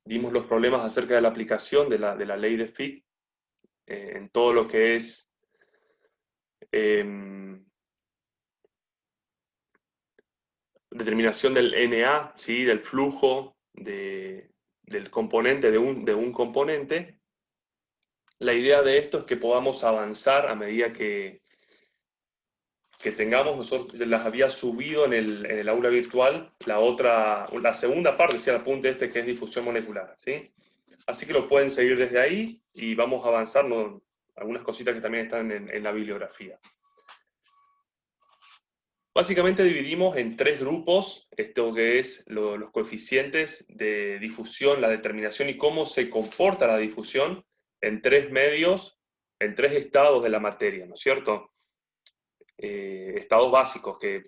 dimos los problemas acerca de la aplicación de la ley de Fick en todo lo que es determinación del NA, ¿sí? Del flujo del componente de un componente. La idea de esto es que podamos avanzar a medida que tengamos. Nosotros las había subido en el aula virtual, la segunda parte, el apunte este que es difusión molecular, ¿sí? Así que lo pueden seguir desde ahí y vamos a avanzar, ¿no? Algunas cositas que también están en la bibliografía. Básicamente dividimos en tres grupos esto que es los coeficientes de difusión, la determinación y cómo se comporta la difusión en tres medios, en tres estados de la materia, ¿no es cierto? Estados básicos, que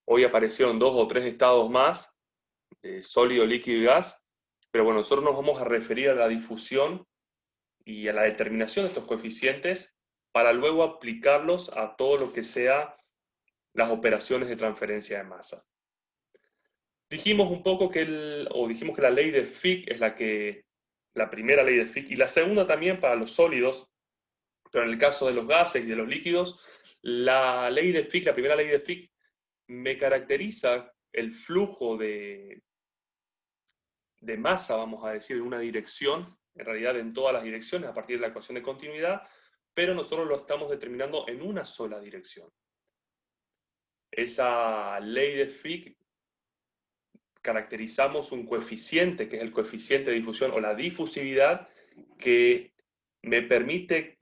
hoy aparecieron 2 o 3 estados más, sólido, líquido y gas, pero bueno, nosotros nos vamos a referir a la difusión y a la determinación de estos coeficientes para luego aplicarlos a todo lo que sea las operaciones de transferencia de masa. Dijimos un poco dijimos que la ley de Fick es la primera ley de Fick, y la segunda también para los sólidos, pero en el caso de los gases y de los líquidos, la ley de Fick, la primera ley de Fick, me caracteriza el flujo de masa, vamos a decir, en una dirección, en realidad en todas las direcciones a partir de la ecuación de continuidad, pero nosotros lo estamos determinando en una sola dirección. Esa ley de Fick caracterizamos un coeficiente, que es el coeficiente de difusión o la difusividad, que me permite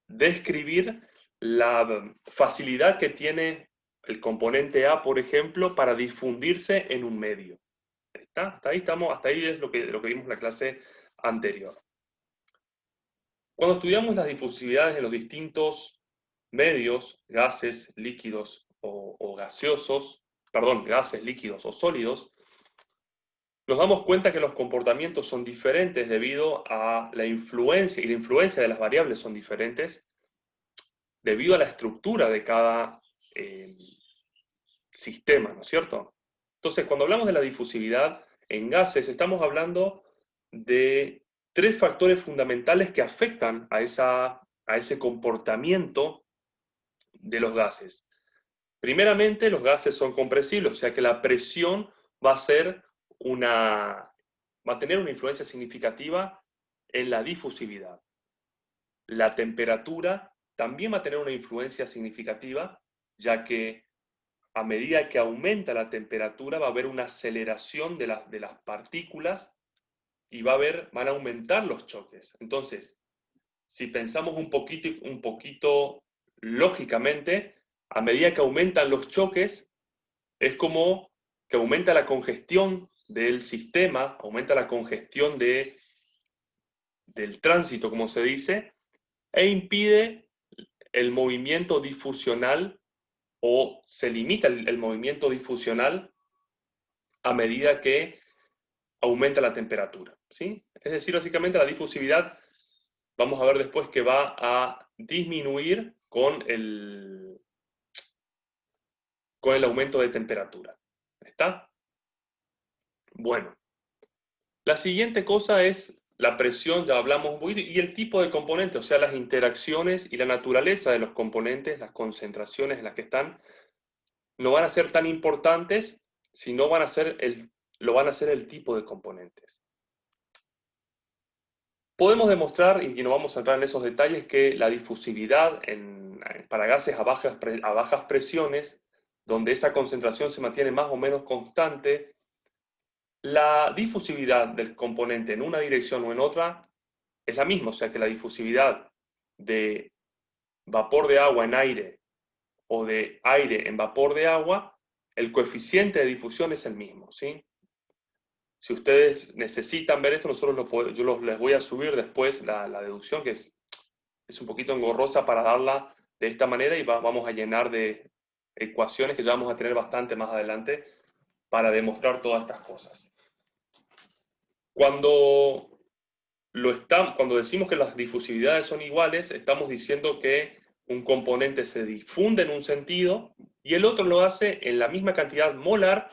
describir la facilidad que tiene el componente A, por ejemplo, para difundirse en un medio. ¿Está? Hasta ahí estamos, hasta ahí es lo que vimos en la clase anterior. Cuando estudiamos las difusividades en los distintos medios, gases, líquidos o gaseosos, perdón, gases, líquidos o sólidos, nos damos cuenta que los comportamientos son diferentes debido a la influencia, y la influencia de las variables son diferentes debido a la estructura de cada sistema, ¿no es cierto? Entonces, cuando hablamos de la difusividad en gases, estamos hablando de tres factores fundamentales que afectan a ese comportamiento de los gases. Primeramente, los gases son compresibles, o sea que la presión va a tener una influencia significativa en la difusividad. La temperatura también va a tener una influencia significativa, ya que a medida que aumenta la temperatura va a haber una aceleración de las partículas y van a aumentar los choques. Entonces, si pensamos un poquito lógicamente, a medida que aumentan los choques, es como que aumenta la congestión del sistema, aumenta la congestión del tránsito, como se dice, e impide el movimiento difusional, o se limita el movimiento difusional a medida que aumenta la temperatura, ¿sí? Es decir, básicamente la difusividad, vamos a ver después que va a disminuir con el aumento de temperatura. ¿Está? Bueno, la siguiente cosa es la presión, ya hablamos un poquito, y el tipo de componente, o sea, las interacciones y la naturaleza de los componentes, las concentraciones en las que están, no van a ser tan importantes si no van a ser lo van a ser el tipo de componentes. Podemos demostrar, y no vamos a entrar en esos detalles, que la difusividad para gases a bajas presiones, donde esa concentración se mantiene más o menos constante, la difusividad del componente en una dirección o en otra es la misma, o sea que la difusividad de vapor de agua en aire o de aire en vapor de agua, el coeficiente de difusión es el mismo, ¿sí? Si ustedes necesitan ver esto, yo les voy a subir después la deducción, que es un poquito engorrosa para darla de esta manera, y vamos a llenar de ecuaciones que ya vamos a tener bastante más adelante para demostrar todas estas cosas. Cuando decimos que las difusividades son iguales, estamos diciendo que un componente se difunde en un sentido y el otro lo hace en la misma cantidad molar,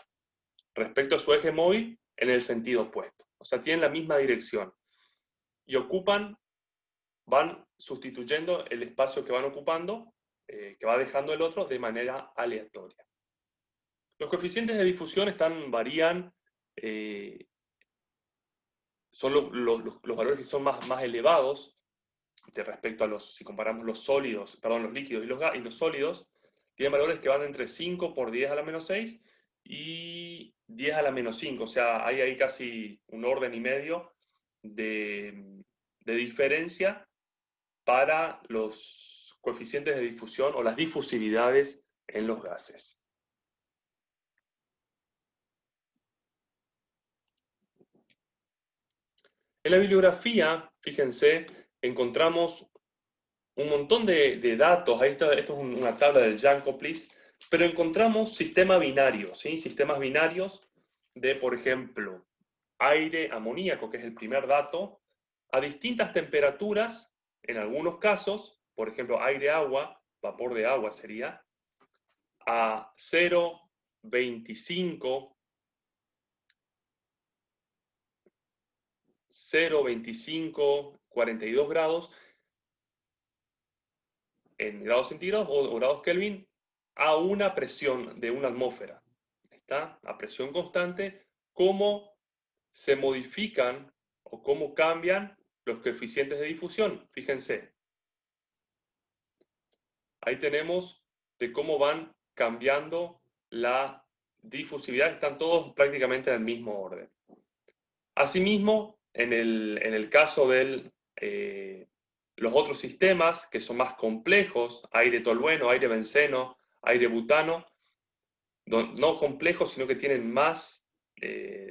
respecto a su eje móvil en el sentido opuesto. O sea, tienen la misma dirección. Y van sustituyendo el espacio que van ocupando, que va dejando el otro, de manera aleatoria. Los coeficientes de difusión varían, son los valores que son más elevados respecto a si comparamos los sólidos, perdón, los líquidos y los sólidos, tienen valores que van entre 5 por 10 a la menos 6 y 10 a la menos 5, o sea, hay ahí casi un orden y medio de diferencia para los coeficientes de difusión o las difusividades en los gases. En la bibliografía, fíjense, encontramos un montón de datos. Esto es una tabla del Jankowitz, pero encontramos sistemas binarios, ¿sí? Sistemas binarios de, por ejemplo, aire amoníaco, que es el primer dato, a distintas temperaturas, en algunos casos, por ejemplo, aire-agua, vapor de agua sería, a 0, 25, 0, 25, 42 grados, en grados centígrados o grados Kelvin, a una presión de una atmósfera. ¿Está? A presión constante, cómo se modifican o cómo cambian los coeficientes de difusión. Fíjense. Ahí tenemos de cómo van cambiando la difusividad. Están todos prácticamente en el mismo orden. Asimismo, en el caso de los otros sistemas que son más complejos, aire tolueno, aire benceno, aire butano, no complejos, sino que tienen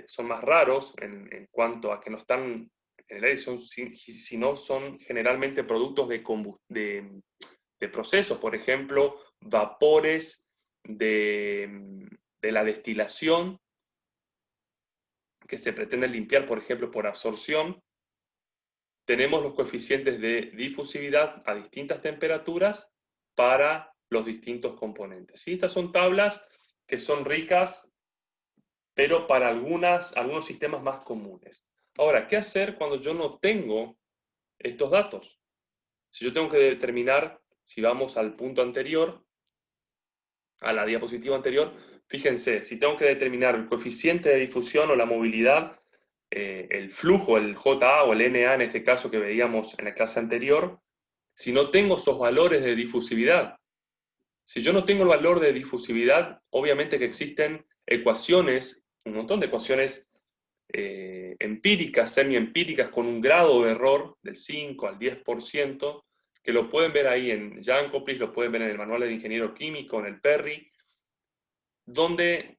son más raros en cuanto a que no están en el aire, sino son generalmente productos de procesos, por ejemplo, vapores de la destilación, que se pretende limpiar, por ejemplo, por absorción. Tenemos los coeficientes de difusividad a distintas temperaturas para los distintos componentes. ¿Sí? Estas son tablas que son ricas, pero para algunos sistemas más comunes. Ahora, ¿qué hacer cuando yo no tengo estos datos? Si yo tengo que determinar, si vamos al punto anterior, a la diapositiva anterior, fíjense, si tengo que determinar el coeficiente de difusión o la movilidad, el flujo, el JA o el NA en este caso que veíamos en la clase anterior, si no tengo esos valores de difusividad. Si yo no tengo el valor de difusividad, obviamente que existen ecuaciones, un montón de ecuaciones empíricas, semi-empíricas, con un grado de error del 5 al 10%, que lo pueden ver ahí en Jankowitz, lo pueden ver en el manual del ingeniero químico, en el Perry, donde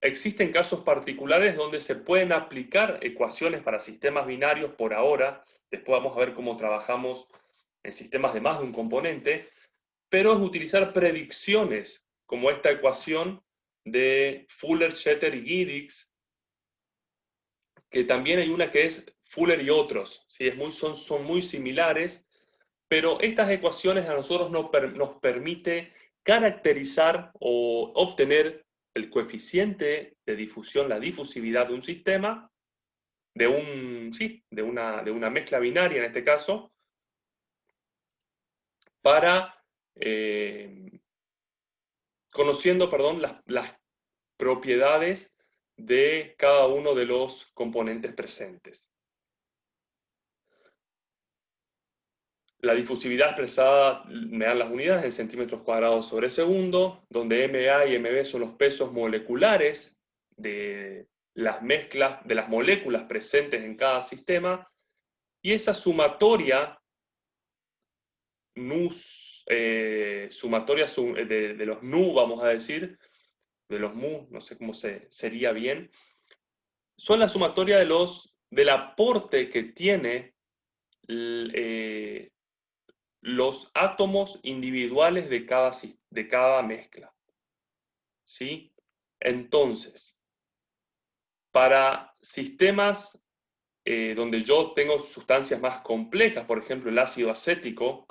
existen casos particulares donde se pueden aplicar ecuaciones para sistemas binarios por ahora. Después vamos a ver cómo trabajamos en sistemas de más de un componente, pero es utilizar predicciones como esta ecuación de Fuller, Schetter y Giddings, que también hay una que es Fuller y otros, ¿sí? Son muy similares, pero estas ecuaciones a nosotros nos permite caracterizar o obtener el coeficiente de difusión, la difusividad de un sistema, de una mezcla binaria en este caso, para conociendo, perdón, las propiedades de cada uno de los componentes presentes. La difusividad expresada me dan las unidades en centímetros cuadrados sobre segundo, donde MA y MB son los pesos moleculares de las mezclas, de las moléculas presentes en cada sistema, y esa sumatoria, sumatoria de los nu, vamos a decir, de los mu, no sé cómo sería bien, son la sumatoria del aporte que tiene los átomos individuales de cada mezcla. ¿Sí? Entonces, para sistemas donde yo tengo sustancias más complejas, por ejemplo el ácido acético,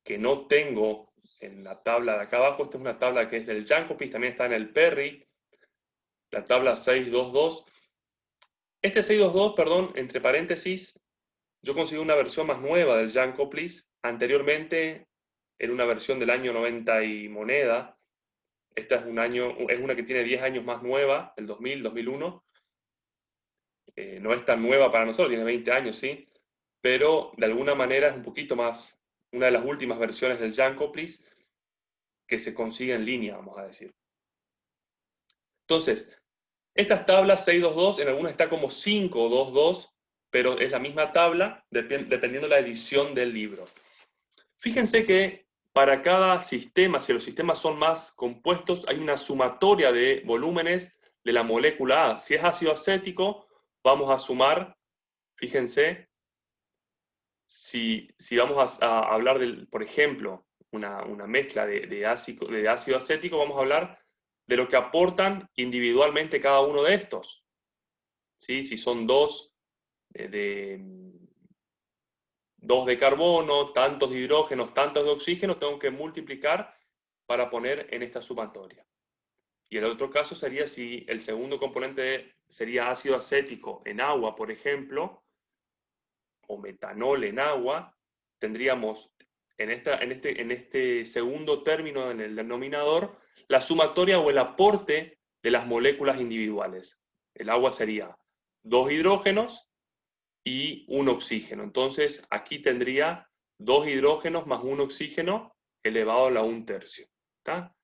que no tengo en la tabla de acá abajo, esta es una tabla que es del Jankowitz, también está en el Perry, la tabla 622. Este 622, perdón, entre paréntesis, yo conseguí una versión más nueva del Jankoplis. Anteriormente era una versión del año 90 y moneda. Esta es una que tiene 10 años más nueva, el 2000, 2001. No es tan nueva para nosotros, tiene 20 años, sí, pero de alguna manera es un poquito más, una de las últimas versiones del Jankoplis que se consigue en línea, vamos a decir. Entonces, estas tablas 622, en algunas está como 522, pero es la misma tabla dependiendo de la edición del libro. Fíjense que para cada sistema, si los sistemas son más compuestos, hay una sumatoria de volúmenes de la molécula A. Si es ácido acético, vamos a sumar, fíjense, si vamos a hablar, por ejemplo, una mezcla de ácido acético, vamos a hablar de lo que aportan individualmente cada uno de estos. ¿Sí? Si son dos de carbono, tantos de hidrógenos, tantos de oxígeno, tengo que multiplicar para poner en esta sumatoria. Y el otro caso sería si el segundo componente sería ácido acético en agua, por ejemplo, o metanol en agua, tendríamos en este segundo término en el denominador la sumatoria o el aporte de las moléculas individuales. El agua sería 2 hidrógenos y un oxígeno. Entonces aquí tendría 2 hidrógenos más un oxígeno elevado a la 1/3. ¿Está?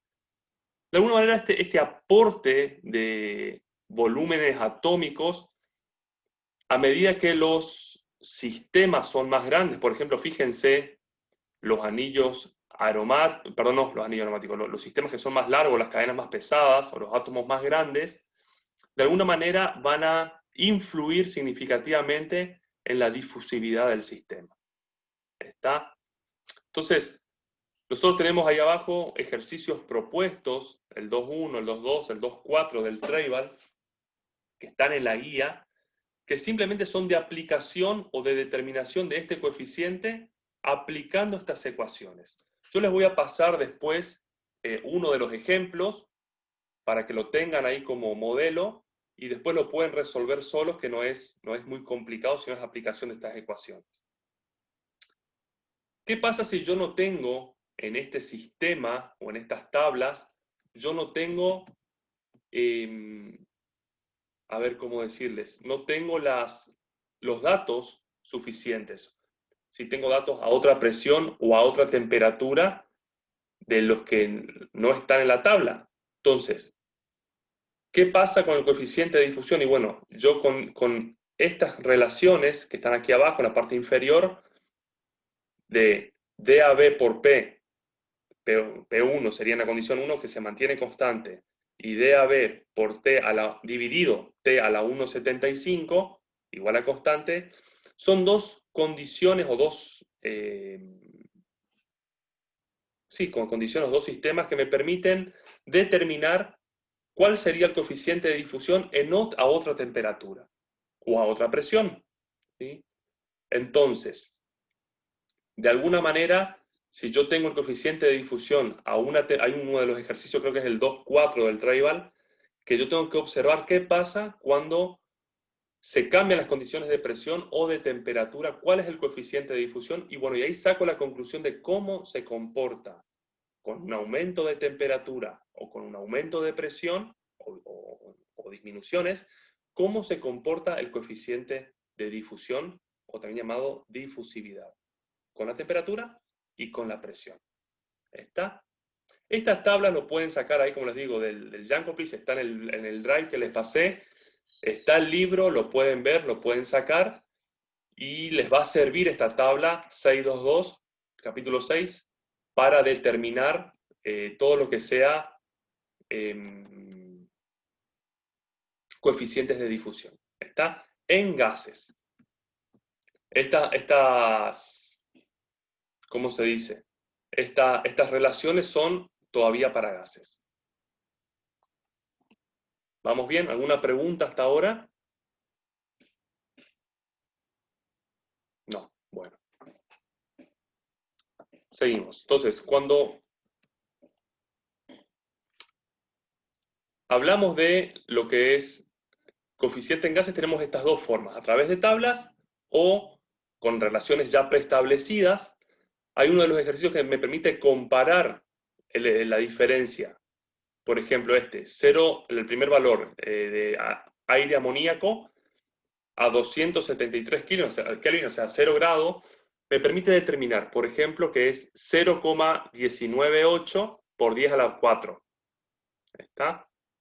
De alguna manera este aporte de volúmenes atómicos, a medida que los sistemas son más grandes, por ejemplo, fíjense los anillos aromáticos, perdón, no, los anillos aromáticos, los sistemas que son más largos, las cadenas más pesadas o los átomos más grandes, de alguna manera van a influir significativamente en la difusividad del sistema. ¿Está? Entonces, nosotros tenemos ahí abajo ejercicios propuestos, el 2.1, el 2.2, el 2.4 del Tribal, que están en la guía, que simplemente son de aplicación o de determinación de este coeficiente aplicando estas ecuaciones. Yo les voy a pasar después uno de los ejemplos para que lo tengan ahí como modelo y después lo pueden resolver solos, que no es muy complicado, sino es aplicación de estas ecuaciones. ¿Qué pasa si yo no tengo en este sistema o en estas tablas, yo no tengo, a ver cómo decirles, no tengo los datos suficientes? Si tengo datos a otra presión o a otra temperatura de los que no están en la tabla. Entonces, ¿qué pasa con el coeficiente de difusión? Y bueno, yo con estas relaciones que están aquí abajo, en la parte inferior, de DAB por P1 sería una condición 1 que se mantiene constante, y DAB por dividido T a la 1,75, igual a constante, son dos condiciones o dos, con condiciones, dos sistemas que me permiten determinar cuál sería el coeficiente de difusión a otra temperatura o a otra presión. ¿Sí? Entonces, de alguna manera, si yo tengo el coeficiente de difusión hay uno de los ejercicios, creo que es el 2.4 del Tribal, que yo tengo que observar qué pasa cuando se cambian las condiciones de presión o de temperatura, cuál es el coeficiente de difusión, y bueno, y ahí saco la conclusión de cómo se comporta con un aumento de temperatura o con un aumento de presión o disminuciones, cómo se comporta el coeficiente de difusión, o también llamado difusividad, con la temperatura y con la presión. ¿Está? Estas tablas lo pueden sacar ahí, como les digo, del Jankoplis, está en el drive que les pasé, está el libro, lo pueden ver, lo pueden sacar, y les va a servir esta tabla 622, capítulo 6, para determinar todo lo que sea coeficientes de difusión. Está en gases. ¿Cómo se dice? Estas relaciones son todavía para gases. ¿Vamos bien? ¿Alguna pregunta hasta ahora? No. Bueno. Seguimos. Entonces, cuando hablamos de lo que es coeficiente en gases, tenemos estas dos formas, a través de tablas o con relaciones ya preestablecidas. Hay uno de los ejercicios que me permite comparar la diferencia. Por ejemplo, el primer valor de aire amoníaco a 273 Kelvin, o sea, 0 grados, me permite determinar, por ejemplo, que es 0,198 por 10 a la 4.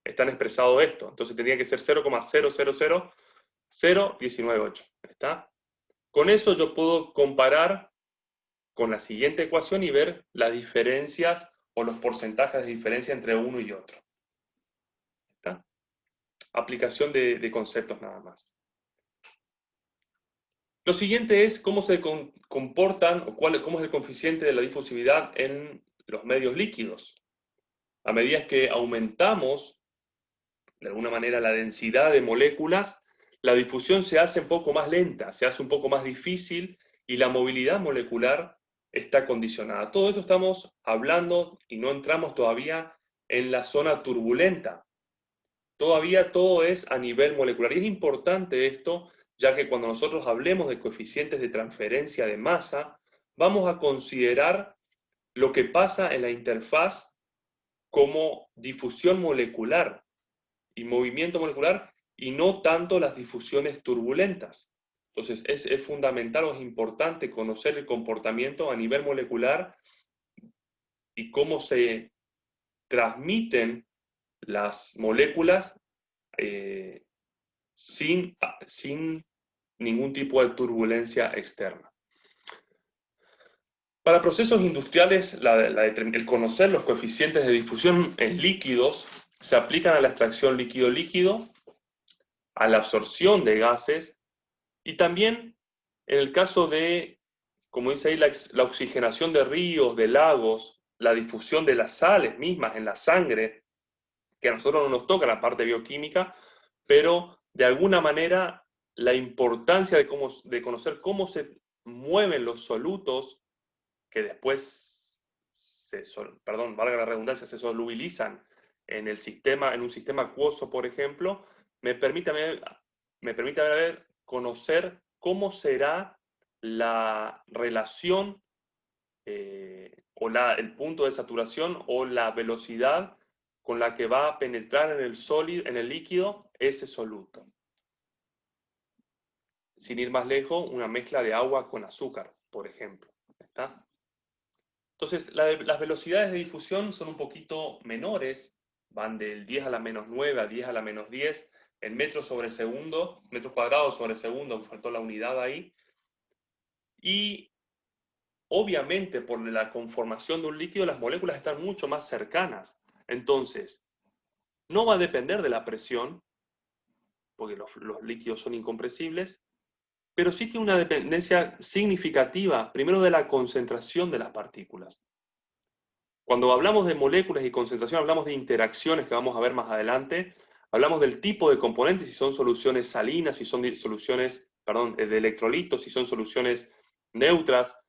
Están expresado esto. Entonces tendría que ser 0,000018. ¿Está? Con eso yo puedo comparar con la siguiente ecuación y ver las diferencias o los porcentajes de diferencia entre uno y otro. ¿Está? Aplicación de conceptos nada más. Lo siguiente es cómo se comportan o cómo es el coeficiente de la difusividad en los medios líquidos. A medida que aumentamos, de alguna manera, la densidad de moléculas, la difusión se hace un poco más lenta, se hace un poco más difícil y la movilidad molecular está condicionada. Todo esto estamos hablando y no entramos todavía en la zona turbulenta. Todavía todo es a nivel molecular. Y es importante esto, ya que cuando nosotros hablemos de coeficientes de transferencia de masa, vamos a considerar lo que pasa en la interfaz como difusión molecular y movimiento molecular, y no tanto las difusiones turbulentas. Entonces es fundamental o es importante conocer el comportamiento a nivel molecular y cómo se transmiten las moléculas sin ningún tipo de turbulencia externa. Para procesos industriales, el conocer los coeficientes de difusión en líquidos se aplican a la extracción líquido-líquido, a la absorción de gases y también en el caso de, como dice ahí, la oxigenación de ríos, de lagos, la difusión de las sales mismas en la sangre, que a nosotros no nos toca la parte bioquímica, pero de alguna manera la importancia de conocer cómo se mueven los solutos que después valga la redundancia, se solubilizan en un sistema acuoso, por ejemplo, me permite conocer cómo será la relación o el punto de saturación o la velocidad con la que va a penetrar en el líquido ese soluto. Sin ir más lejos, una mezcla de agua con azúcar, por ejemplo. ¿Está? Entonces, las velocidades de difusión son un poquito menores, van del 10 a la menos 9 a 10 a la menos 10 en metros sobre segundo, metros cuadrados sobre segundo, me faltó la unidad ahí. Y obviamente por la conformación de un líquido, las moléculas están mucho más cercanas. Entonces, no va a depender de la presión, porque los líquidos son incompresibles, pero sí tiene una dependencia significativa, primero de la concentración de las partículas. Cuando hablamos de moléculas y concentración, hablamos de interacciones que vamos a ver más adelante, hablamos del tipo de componentes, si son soluciones salinas, si son soluciones, de electrolitos, si son soluciones neutras,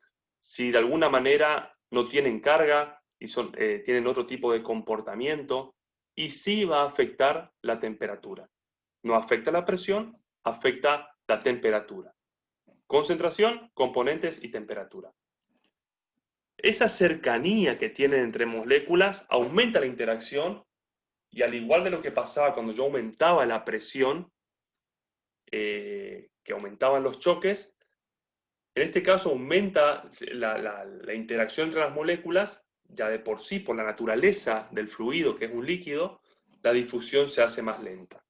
si de alguna manera no tienen carga y tienen otro tipo de comportamiento, y sí va a afectar la temperatura. No afecta la presión, afecta la temperatura. Concentración, componentes y temperatura. Esa cercanía que tienen entre moléculas aumenta la interacción y al igual de lo que pasaba cuando yo aumentaba la presión, que aumentaban los choques, en este caso aumenta la interacción entre las moléculas, ya de por sí, por la naturaleza del fluido, que es un líquido, la difusión se hace más lenta.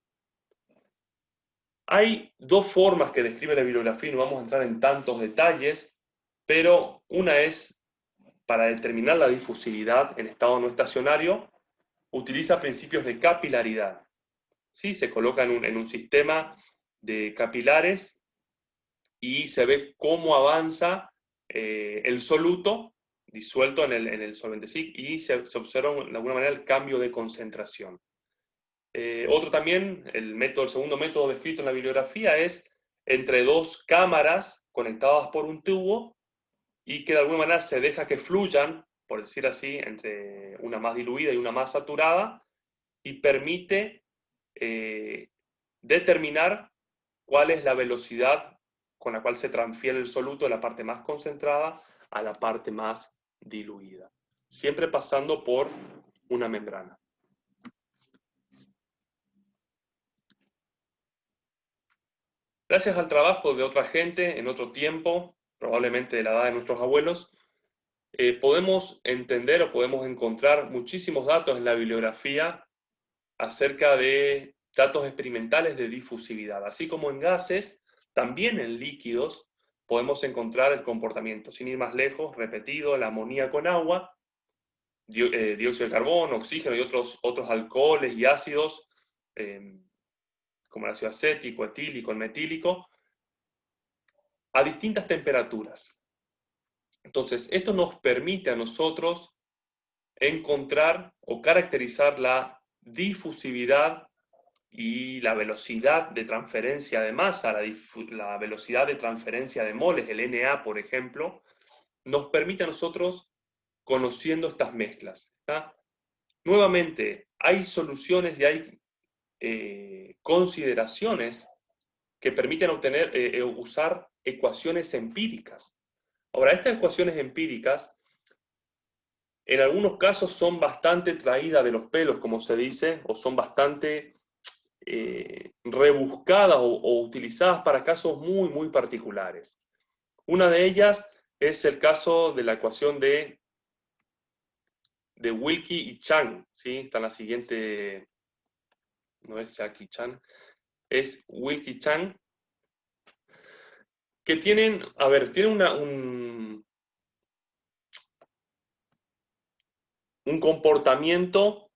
Hay dos formas que describe la bibliografía, y no vamos a entrar en tantos detalles, pero una es para determinar la difusividad en estado no estacionario, utiliza principios de capilaridad. ¿Sí? Se coloca en un sistema de capilares y se ve cómo avanza el soluto disuelto en el solvente, ¿sí? Y se observa de alguna manera el cambio de concentración. Otro también, el segundo método descrito en la bibliografía es entre dos cámaras conectadas por un tubo y que de alguna manera se deja que fluyan, por decir así, entre una más diluida y una más saturada, y permite determinar cuál es la velocidad con la cual se transfiere el soluto de la parte más concentrada a la parte más diluida, siempre pasando por una membrana. Gracias al trabajo de otra gente en otro tiempo, probablemente de la edad de nuestros abuelos, podemos entender o podemos encontrar muchísimos datos en la bibliografía acerca de datos experimentales de difusividad. Así como en gases, también en líquidos podemos encontrar el comportamiento. Sin ir más lejos, repetido, el amoníaco en agua, dióxido de carbono, oxígeno y otros alcoholes y ácidos, como el ácido acético, etílico, el metílico, a distintas temperaturas. Entonces, esto nos permite a nosotros encontrar o caracterizar la difusividad y la velocidad de transferencia de masa, la velocidad de transferencia de moles, el Na, por ejemplo, nos permite a nosotros conociendo estas mezclas. ¿Está? Nuevamente, hay soluciones y hay consideraciones que permiten usar ecuaciones empíricas. Ahora, estas ecuaciones empíricas en algunos casos son bastante traídas de los pelos, como se dice, o son bastante rebuscadas o utilizadas para casos muy, muy particulares. Una de ellas es el caso de la ecuación de Wilkie y Chang, ¿sí? Está en la siguiente, no es Jackie Chan, es Wilkie y Chang, que tienen, a ver, tienen un comportamiento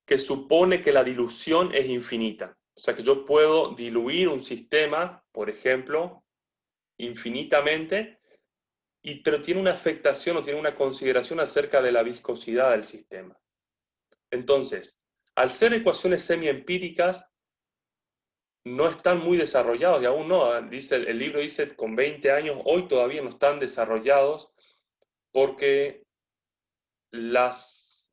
que supone que la dilución es infinita. O sea que yo puedo diluir un sistema, por ejemplo, infinitamente, pero tiene una afectación o tiene una consideración acerca de la viscosidad del sistema. Entonces, al ser ecuaciones semiempíricas, no están muy desarrollados, y aún no, el libro dice con 20 años, hoy todavía no están desarrollados, porque los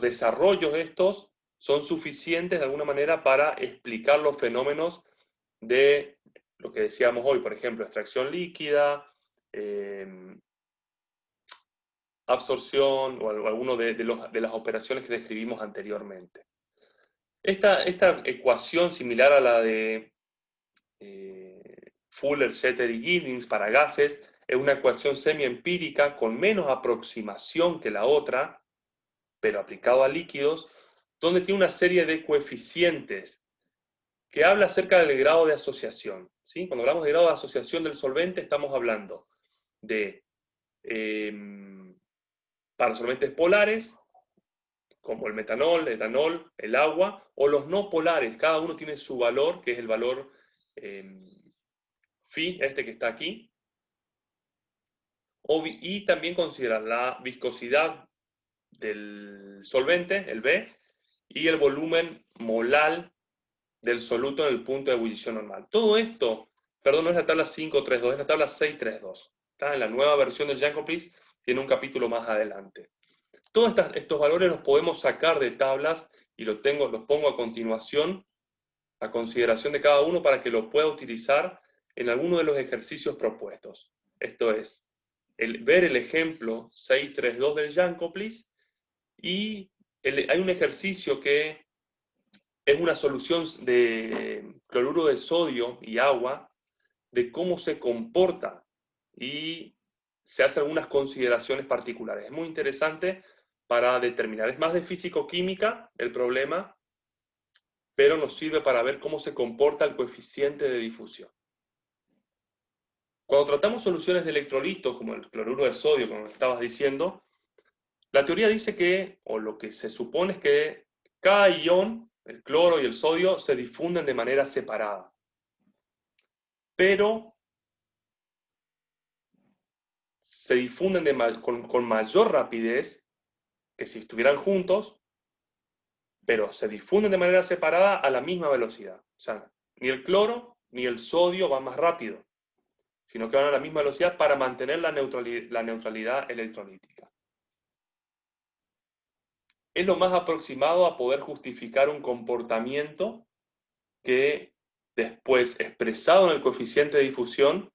desarrollos estos son suficientes de alguna manera para explicar los fenómenos de lo que decíamos hoy, por ejemplo, extracción líquida, absorción o alguno de las operaciones que describimos anteriormente. Esta ecuación similar a la de Fuller, Jeter y Giddings para gases es una ecuación semiempírica con menos aproximación que la otra, pero aplicado a líquidos, donde tiene una serie de coeficientes que habla acerca del grado de asociación. ¿Sí? Cuando hablamos de grado de asociación del solvente, estamos hablando de para solventes polares, como el metanol, el etanol, el agua, o los no polares. Cada uno tiene su valor, que es el valor phi, este que está aquí. Y también considerar la viscosidad del solvente, el B, y el volumen molal del soluto en el punto de ebullición normal. Todo esto, perdón, no es la tabla 532, es la tabla 632. ¿Está? En la nueva versión del Jankowitz tiene un capítulo más adelante. Todos estos valores los podemos sacar de tablas y los pongo a continuación a consideración de cada uno para que lo pueda utilizar en alguno de los ejercicios propuestos. Esto es, ver el ejemplo 632 del Jankowitz y hay un ejercicio que es una solución de cloruro de sodio y agua de cómo se comporta y se hacen algunas consideraciones particulares. Es muy interesante para determinar. Es más de físico-química el problema, pero nos sirve para ver cómo se comporta el coeficiente de difusión. Cuando tratamos soluciones de electrolitos, como el cloruro de sodio, como estabas diciendo, la teoría dice que, o lo que se supone es que cada ion, el cloro y el sodio, se difunden de manera separada. Pero se difunden con mayor rapidez que si estuvieran juntos, pero se difunden de manera separada a la misma velocidad. O sea, ni el cloro ni el sodio van más rápido, sino que van a la misma velocidad para mantener la neutralidad electrolítica. es lo más aproximado a poder justificar un comportamiento que después, expresado en el coeficiente de difusión,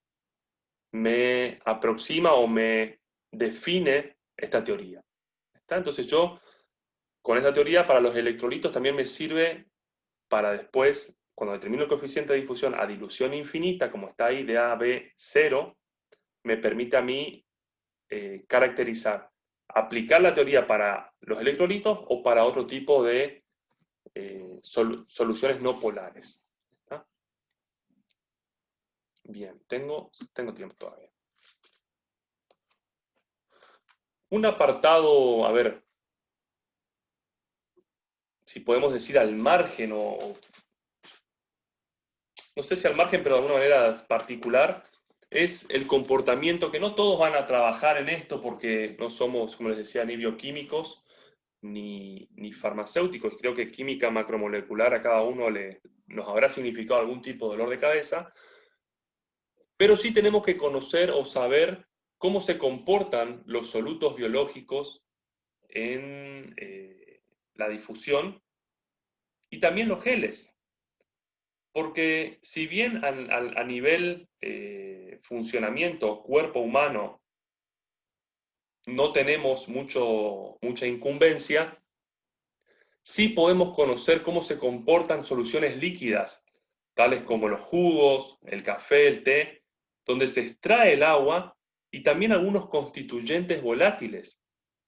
me aproxima o me define esta teoría. ¿Está? Entonces yo, con esta teoría, para los electrolitos también me sirve para después, cuando determino el coeficiente de difusión a dilución infinita, como está ahí de AB0, me permite a mí caracterizar, aplicar la teoría para los electrolitos o para otro tipo de soluciones no polares. ¿Está? Bien, tengo tiempo todavía. Un apartado, a ver, si podemos decir al margen o no sé si al margen, pero de alguna manera particular, es el comportamiento, que no todos van a trabajar en esto porque no somos, como les decía, ni bioquímicos ni farmacéuticos. Creo que química macromolecular a cada uno nos habrá significado algún tipo de dolor de cabeza, pero sí tenemos que conocer o saber cómo se comportan los solutos biológicos en la difusión y también los geles. Porque si bien a nivel funcionamiento, cuerpo humano, no tenemos mucha incumbencia, sí podemos conocer cómo se comportan soluciones líquidas, tales como los jugos, el café, el té, donde se extrae el agua y también algunos constituyentes volátiles,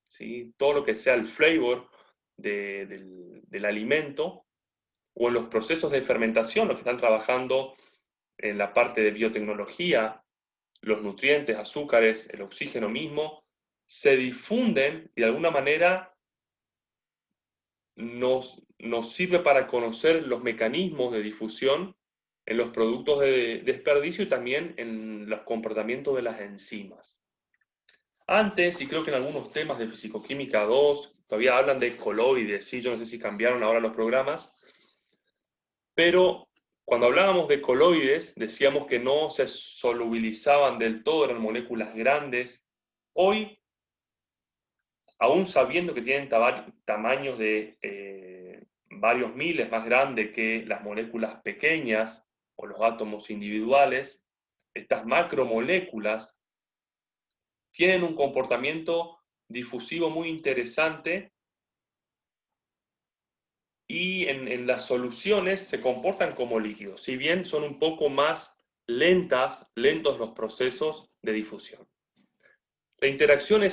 ¿sí? Todo lo que sea el flavor del alimento, o en los procesos de fermentación, los que están trabajando en la parte de biotecnología, los nutrientes, azúcares, el oxígeno mismo, se difunden y de alguna manera nos sirve para conocer los mecanismos de difusión en los productos de desperdicio y también en los comportamientos de las enzimas. Antes, y creo que en algunos temas de Fisicoquímica 2, todavía hablan de coloides, ¿sí? Yo no sé si cambiaron ahora los programas, pero cuando hablábamos de coloides, decíamos que no se solubilizaban del todo, eran moléculas grandes. Hoy, aún sabiendo que tienen tamaños de varios miles más grandes que las moléculas pequeñas o los átomos individuales, estas macromoléculas tienen un comportamiento difusivo muy interesante y en las soluciones se comportan como líquidos, si bien son un poco más lentos los procesos de difusión. La interacción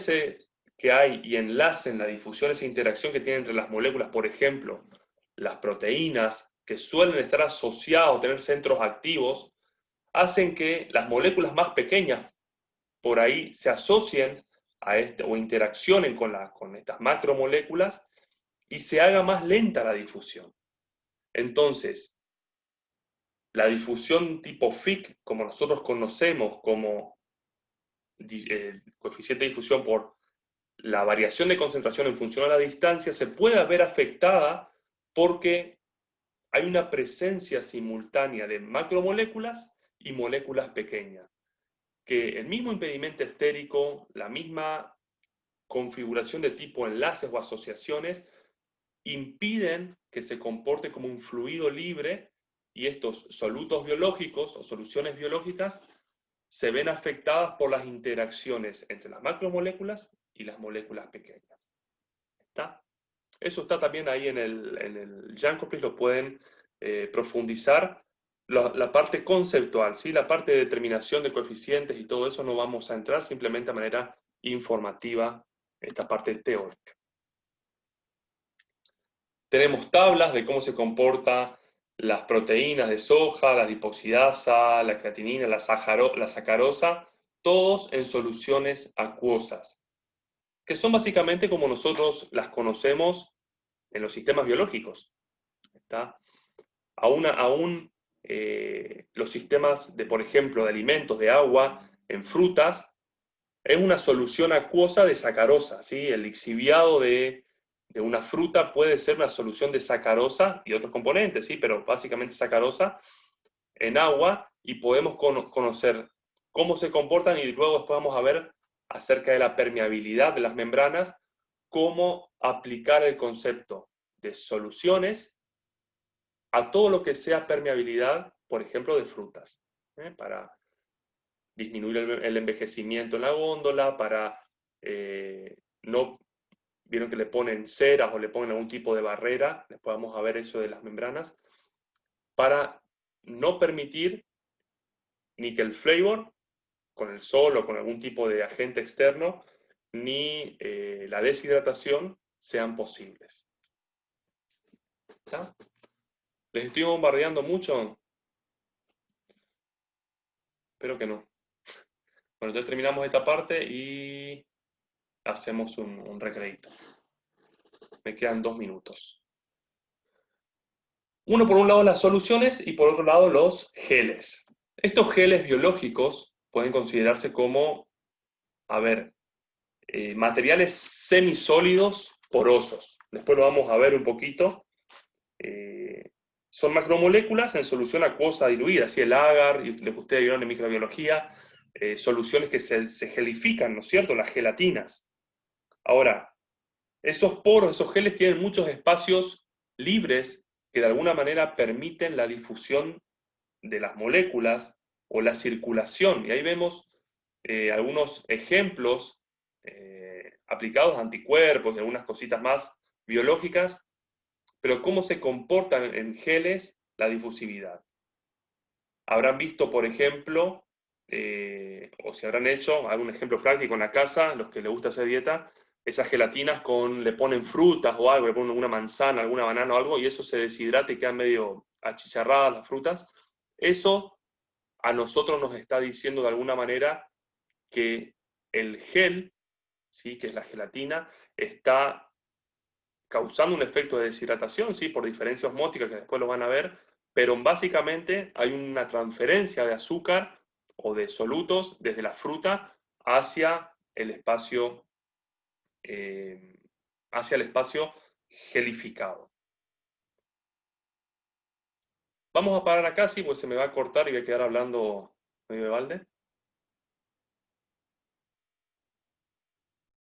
que hay y enlace en la difusión, esa interacción que tiene entre las moléculas, por ejemplo, las proteínas, que suelen estar asociados, tener centros activos, hacen que las moléculas más pequeñas por ahí se asocien o interaccionen con estas macromoléculas y se haga más lenta la difusión. Entonces, la difusión tipo Fick, como nosotros conocemos como coeficiente de difusión por la variación de concentración en función a la distancia, se puede ver afectada porque hay una presencia simultánea de macromoléculas y moléculas pequeñas, que el mismo impedimento estérico, la misma configuración de tipo enlaces o asociaciones, impiden que se comporte como un fluido libre y estos solutos biológicos o soluciones biológicas se ven afectadas por las interacciones entre las macromoléculas y las moléculas pequeñas. ¿Está? Eso está también ahí en el Jankoplis, lo pueden profundizar. La parte conceptual, ¿sí? La parte de determinación de coeficientes y todo eso no vamos a entrar, simplemente de manera informativa, esta parte teórica. Tenemos tablas de cómo se comportan las proteínas de soja, la lipoxidasa, la creatinina, la sacarosa, todos en soluciones acuosas, que son básicamente como nosotros las conocemos en los sistemas biológicos. ¿Está? Aún los sistemas de, por ejemplo, de alimentos, de agua, en frutas, es una solución acuosa de sacarosa, ¿sí? El lixiviado de una fruta puede ser una solución de sacarosa y otros componentes, ¿sí? Pero básicamente sacarosa en agua, y podemos conocer cómo se comportan y luego después vamos a ver acerca de la permeabilidad de las membranas, cómo aplicar el concepto de soluciones a todo lo que sea permeabilidad, por ejemplo, de frutas, para disminuir el envejecimiento en la góndola, para no, vieron que le ponen ceras o le ponen algún tipo de barrera, después vamos a ver eso de las membranas, para no permitir ni que el flavor, con el sol o con algún tipo de agente externo, ni la deshidratación sean posibles. ¿Está? ¿Les estoy bombardeando mucho? Espero que no. Bueno, entonces terminamos esta parte y hacemos un recreito. Me quedan 2 minutos. Uno por un lado las soluciones y por otro lado los geles. Estos geles biológicos pueden considerarse como, a ver, materiales semisólidos porosos. Después lo vamos a ver un poquito. Son macromoléculas en solución acuosa diluida, así el agar, y lo que ustedes vieron en microbiología, soluciones que se gelifican, ¿no es cierto? Las gelatinas. Ahora, esos poros, esos geles tienen muchos espacios libres que de alguna manera permiten la difusión de las moléculas o la circulación. Y ahí vemos algunos ejemplos aplicados a anticuerpos y algunas cositas más biológicas, pero cómo se comportan en geles la difusividad. Habrán visto, por ejemplo, o si habrán hecho algún ejemplo práctico en la casa, los que les gusta hacer dieta, esas gelatinas le ponen frutas o algo, le ponen una manzana, alguna banana o algo, y eso se deshidrata y quedan medio achicharradas las frutas. Eso a nosotros nos está diciendo de alguna manera que el gel, ¿sí? Que es la gelatina, está causando un efecto de deshidratación, ¿sí? Por diferencia osmótica, que después lo van a ver, pero básicamente hay una transferencia de azúcar o de solutos desde la fruta hacia el espacio, eh, hacia el espacio gelificado. Vamos a parar acá, sí, pues se me va a cortar y voy a quedar hablando medio de balde.